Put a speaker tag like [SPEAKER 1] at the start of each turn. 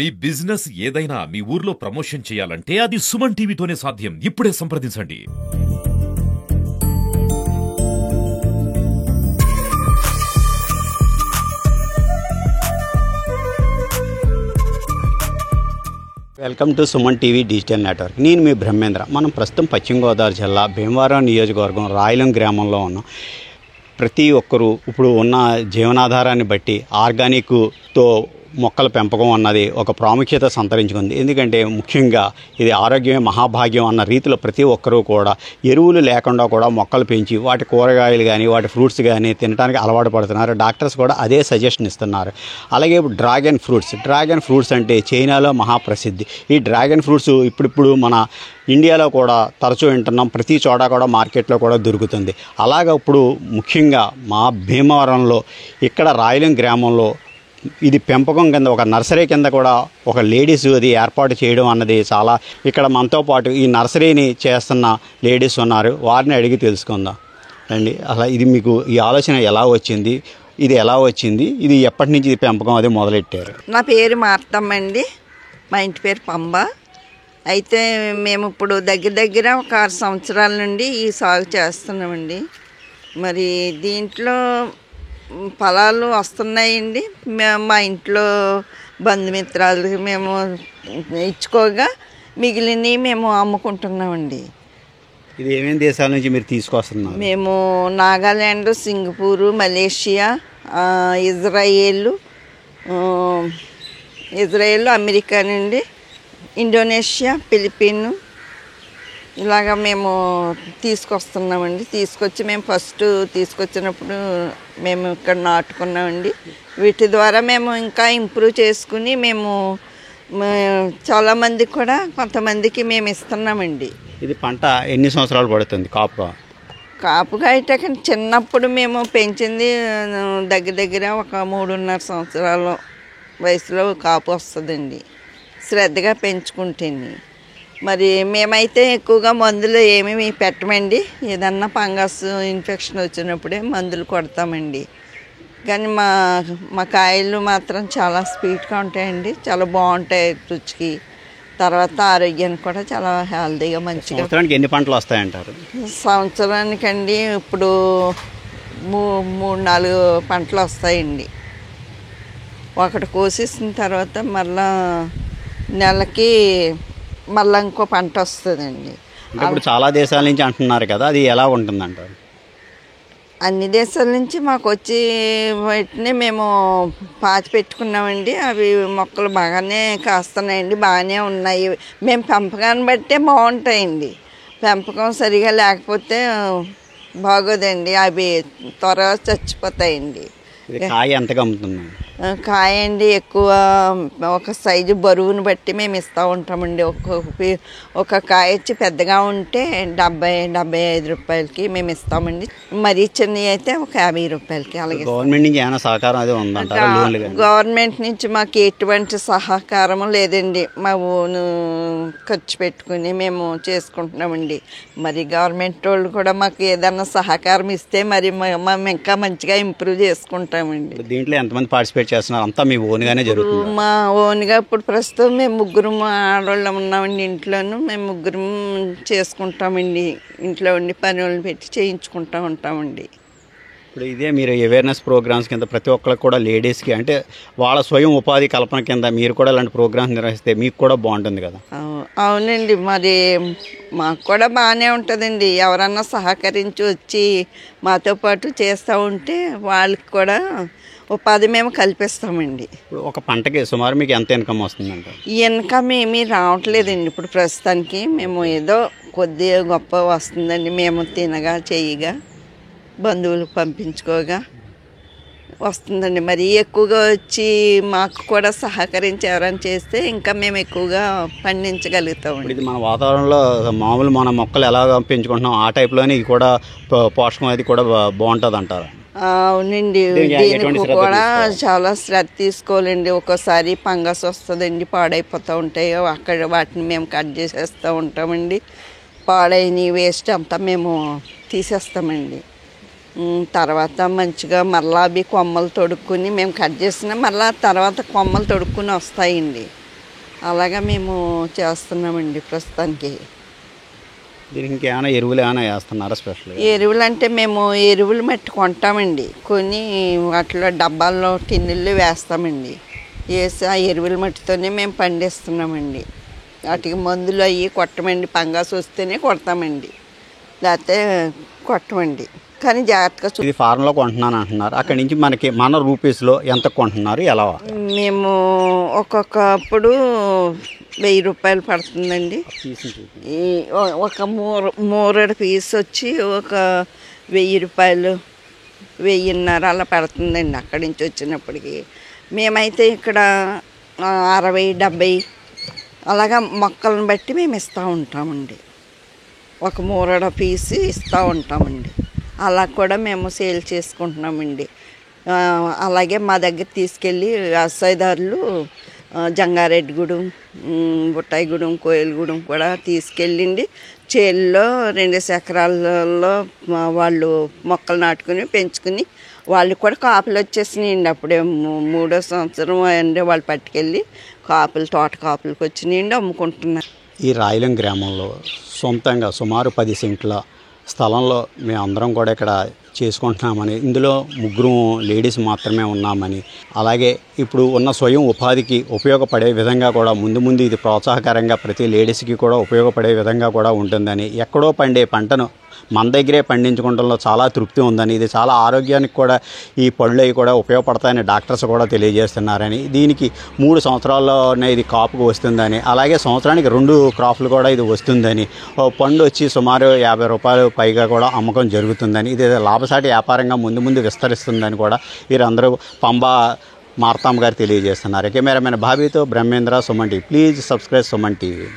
[SPEAKER 1] మీ business ఏదైనా మీ ఊర్లో promotion చేయాలంటే అది సుమన్ టీవీతోనే సాధ్యం. ఇప్పుడే సంప్రదించండి.
[SPEAKER 2] Welcome to Suman TV digital network. నేను మీ బ్రహ్మేంద్ర. మనం ప్రస్తుతం పశ్చిమ గోదావరి జిల్లా భీమవరం నియోజకవర్గం రాయలం గ్రామంలో ఉన్నాం. ప్రతి ఒక్కరూ ఇప్పుడు ఉన్న జీవనాధారాన్ని బట్టి ఆర్గానిక్తో మొక్కల పెంపకం అన్నది ఒక ప్రాముఖ్యత సంతరించుకుంది. ఎందుకంటే ముఖ్యంగా ఇది ఆరోగ్యమే మహాభాగ్యం అన్న రీతిలో ప్రతి ఒక్కరూ కూడా ఎరువులు లేకుండా కూడా మొక్కలు పెంచి వాటి కూరగాయలు కానీ వాటి ఫ్రూట్స్ కానీ తినడానికి అలవాటు పడుతున్నారు. డాక్టర్స్ కూడా అదే సజెషన్ ఇస్తున్నారు. అలాగే ఇప్పుడు డ్రాగన్ ఫ్రూట్స్ అంటే చైనాలో మహాప్రసిద్ధి. ఈ డ్రాగన్ ఫ్రూట్స్ ఇప్పుడు మన ఇండియాలో కూడా తరచూ వింటున్నాం. ప్రతి చోట కూడా మార్కెట్లో కూడా దొరుకుతుంది. అలాగే ఇప్పుడు ముఖ్యంగా మా భీమవరంలో ఇక్కడ రాయలం గ్రామంలో ఇది పెంపకం కింద ఒక నర్సరీ కింద కూడా ఒక లేడీస్ అది ఏర్పాటు చేయడం అన్నది చాలా ఇక్కడ మనతో పాటు ఈ నర్సరీని చేస్తున్న లేడీస్ ఉన్నారు. వారిని అడిగి తెలుసుకుందాం అండి. అలా ఇది మీకు ఈ ఆలోచన ఎలా వచ్చింది, ఇది ఎప్పటి నుంచి ఇది పెంపకం అది మొదలెట్టారు?
[SPEAKER 3] నా పేరు మార్తమ్మ అండి. మా ఇంటి పేరు పంబ. అయితే మేము ఇప్పుడు దగ్గర ఒక 6 సంవత్సరాల నుండి ఈ సాగు చేస్తున్నామండి. మరి దీంట్లో ఫలాలు వస్తున్నాయండి. మా ఇంట్లో బంధుమిత్రాలకి మేము ఇచ్చుకోగా మిగిలినవి మేము అమ్ముకుంటున్నామండి.
[SPEAKER 2] ఇది ఏమేమి దేశాల నుంచి మీరు తీసుకొస్తున్నారు?
[SPEAKER 3] మేము Nagaland, Singapore, Malaysia, Israel, America నుండి, ఇండోనేషియా, ఫిలిప్పీన్ ఇలాగా మేము తీసుకొస్తున్నామండి. తీసుకొచ్చి మేము ఫస్ట్ తీసుకొచ్చినప్పుడు మేము ఇక్కడ నాటుకున్నామండి. వీటి ద్వారా మేము ఇంకా ఇంప్రూవ్ చేసుకుని మేము చాలామందికి కూడా కొంతమందికి మేము ఇస్తున్నామండి.
[SPEAKER 2] ఇది పంట ఎన్ని సంవత్సరాలు పడుతుంది
[SPEAKER 3] కాపుగా అయితే చిన్నప్పుడు మేము పెంచింది దగ్గర ఒక 3.5 సంవత్సరాల వయసులో కాపు వస్తుందండి, శ్రద్ధగా పెంచుకుంటేని. మరి మేమైతే ఎక్కువగా మందులు ఏమేమి పెట్టమండి. ఏదన్నా ఫంగస్ ఇన్ఫెక్షన్ వచ్చినప్పుడే మందులు కొడతామండి. కానీ మా కాయలు మాత్రం చాలా స్వీట్గా ఉంటాయండి, చాలా బాగుంటాయి రుచికి. తర్వాత ఆరోగ్యానికి కూడా చాలా హెల్తీగా మంచిగా.
[SPEAKER 2] సంవత్సరానికి ఎన్ని పంటలు వస్తాయంటారు?
[SPEAKER 3] సంవత్సరానికండి ఇప్పుడు 3-4 పంటలు వస్తాయండి. ఒకటి కోసేసిన తర్వాత మళ్ళా నెలకి మళ్ళీ ఇంకో పంట వస్తుందండి.
[SPEAKER 2] ఇప్పుడు చాలా దేశాల నుంచి అంటున్నారు కదా, అది ఎలా ఉంటుందంటారు?
[SPEAKER 3] అన్ని దేశాల నుంచి మాకు వచ్చి వాటిని మేము పాతి పెట్టుకున్నామండి. అవి మొక్కలు బాగానే కాస్తున్నాయండి, బాగానే ఉన్నాయి. మేము పెంపకాన్ని బట్టే బాగుంటాయండి. పెంపకం సరిగా లేకపోతే బాగోదండి, అవి త్వరగా చచ్చిపోతాయండి.
[SPEAKER 2] కాయ ఎంతగా అమ్ముతుంది?
[SPEAKER 3] కాయ అండి ఎక్కువ ఒక సైజు బరువును బట్టి మేము ఇస్తూ ఉంటామండి. ఒక కాయ వచ్చి పెద్దగా ఉంటే 70-75 రూపాయలకి మేము ఇస్తామండి. మరీ చిన్నవి అయితే ఒక 50 రూపాయలకి. అలాగే
[SPEAKER 2] గవర్నమెంట్ నుంచి ఏమైనా సహకారం అది ఉందంటారా?
[SPEAKER 3] గవర్నమెంట్ నుంచి మాకు ఎటువంటి సహకారం లేదండి. మా ఓను ఖర్చు పెట్టుకుని మేము చేసుకుంటున్నామండి. మరి గవర్నమెంట్ వాళ్ళు కూడా మాకు ఏదన్నా సహకారం ఇస్తే మరి మేము ఇంకా మంచిగా ఇంప్రూవ్ చేసుకుంటామండి.
[SPEAKER 2] దీంట్లో ఎంతమంది పార్టిసిపేట్ చేస్తున్నారు? అంతా మీ ఓన్గానే జరుగుతుంది?
[SPEAKER 3] మా ఓన్గా ఇప్పుడు ప్రస్తుతం మేము 3 ఆడవాళ్ళం ఉన్నామండి. ఇంట్లోనూ మేము 3 చేసుకుంటామండి. ఇంట్లో ఉండి పని వాళ్ళని పెట్టి చేయించుకుంటూ ఉంటామండి.
[SPEAKER 2] ఇప్పుడు ఇదే మీరు అవేర్నెస్ ప్రోగ్రామ్స్ కింద ప్రతి ఒక్కరికి కూడా లేడీస్కి అంటే వాళ్ళ స్వయం ఉపాధి కల్పన కింద మీరు కూడా ఇలాంటి ప్రోగ్రామ్స్ నిర్వహిస్తే మీకు కూడా బాగుంటుంది కదా?
[SPEAKER 3] అవునండి, మరి మాకు కూడా బాగానే ఉంటుందండి. ఎవరన్నా సహకరించి వచ్చి మాతో పాటు చేస్తూ ఉంటే వాళ్ళకి కూడా ఉపాధి మేము కల్పిస్తామండి.
[SPEAKER 2] ఇప్పుడు ఒక పంటకి సుమారు మీకు ఎంత ఇన్కమ్ వస్తుందంట?
[SPEAKER 3] ఈ ఇన్కమ్ ఏమీ రావట్లేదండి ఇప్పుడు ప్రస్తుతానికి. మేము ఏదో కొద్దిగా గొప్ప వస్తుందండి. మేము తినగా చెయ్యగా బంధువులకు పంపించుకోగా వస్తుందండి. మరి ఎక్కువగా వచ్చి మాకు కూడా సహకరించి ఎవరైనా చేస్తే ఇంకా మేము ఎక్కువగా పండించగలుగుతామండి.
[SPEAKER 2] ఇది మన వాతావరణంలో మామూలు మన మొక్కలు ఎలా పెంచుకుంటున్నాం ఆ టైప్లోనే ఇది కూడా పోషకం అది కూడా బాగుంటుంది అంటారు?
[SPEAKER 3] అవునండి, దీనికి కూడా చాలా శ్రద్ధ తీసుకోవాలండి. ఒక్కోసారి ఫంగస్ వస్తుందండి, పాడైపోతూ ఉంటాయి. అక్కడ వాటిని మేము కట్ చేసేస్తూ ఉంటామండి. పాడైన వేస్ట్ అంతా మేము తీసేస్తామండి. తర్వాత మంచిగా మరలా అవి కొమ్మలు తొడుక్కుని మేము కట్ చేసిన మరలా తర్వాత కొమ్మలు తొడుక్కుని వస్తాయండి. అలాగా మేము చేస్తున్నామండి ప్రస్తుతానికి.
[SPEAKER 2] దీనికి ఇంకేమైనా ఎరువులు ఏమైనా వేస్తున్నారా స్పెషల్?
[SPEAKER 3] ఎరువులు అంటే మేము ఎరువులు మట్టి కొంటామండి, కొని వాటిలో డబ్బాల్లో టిన్నుల్లో వేస్తామండి. వేసి ఆ ఎరువుల మట్టితోనే మేము పండిస్తున్నామండి. వాటికి మందులు అవి కొట్టమండి, పంగాసు వస్తేనే కొడతామండి, లేకపోతే కొట్టమండి. కానీ జాగ్రత్తగా
[SPEAKER 2] ఇది ఫారంలో కొంటున్నాను అంటున్నారు, అక్కడి నుంచి మనకి మన రూపీస్లో ఎంత కొంటున్నారు, ఎలా?
[SPEAKER 3] మేము ఒక్కొక్కప్పుడు 1000 రూపాయలు పడుతుందండి. ఈ ఒక మూరడు పీస్ వచ్చి ఒక 1000 రూపాయలు, 1000.5 అలా పడుతుందండి అక్కడి నుంచి వచ్చినప్పటికి. మేమైతే ఇక్కడ 60-70 అలాగా మొక్కలను బట్టి మేము ఇస్తూ ఉంటామండి. ఒక మూరడ పీసు ఇస్తూ ఉంటామండి. అలా కూడా మేము సేల్ చేసుకుంటున్నామండి. అలాగే మా దగ్గర తీసుకెళ్ళి వ్యవసాయదారులు జంగారెడ్డిగూడెం, బుట్టాయిగూడెం, కోయిలగూడెం కూడా తీసుకెళ్ళిండి చేల్లో 2 ఎకరాలలో వాళ్ళు మొక్కలు నాటుకుని పెంచుకుని వాళ్ళు కూడా కాపులు వచ్చేసినాయండి. అప్పుడే 3వ సంవత్సరం అండి వాళ్ళు పట్టుకెళ్ళి కాపులు, తోట కాపులకు వచ్చినాయండి, అమ్ముకుంటున్నారు.
[SPEAKER 2] ఈ రాయలం గ్రామంలో సొంతంగా సుమారు 10 సెంట్ల స్థలంలో మేమందరం కూడా ఇక్కడ చేసుకుంటున్నామని, ఇందులో 3 లేడీస్ మాత్రమే ఉన్నామని, అలాగే ఇప్పుడు ఉన్న స్వయం ఉపాధికి ఉపయోగపడే విధంగా కూడా ముందు ఇది ప్రోత్సాహకరంగా ప్రతి లేడీస్కి కూడా ఉపయోగపడే విధంగా కూడా ఉంటుందని, ఎక్కడో పండే పంటను మన దగ్గరే పండించుకోవడంలో చాలా తృప్తి ఉందని, ఇది చాలా ఆరోగ్యానికి కూడా ఈ పళ్ళు అవి కూడా ఉపయోగపడతాయని డాక్టర్స్ కూడా తెలియజేస్తున్నారని, దీనికి 3 సంవత్సరాల్లోనే ఇది కాపుకు వస్తుందని, అలాగే సంవత్సరానికి 2 క్రాప్లు కూడా ఇది వస్తుందని, పండు వచ్చి సుమారు 50 రూపాయలు పైగా కూడా అమ్మకం జరుగుతుందని, ఇది లాభసాటి వ్యాపారంగా ముందు విస్తరిస్తుందని కూడా వీరందరూ పంబా మార్తామ్ గారు తెలియజేస్తున్నారు. కెమెరామెన్ బాబీతో Brahmendra, Suman TV. Please subscribe Suman TV.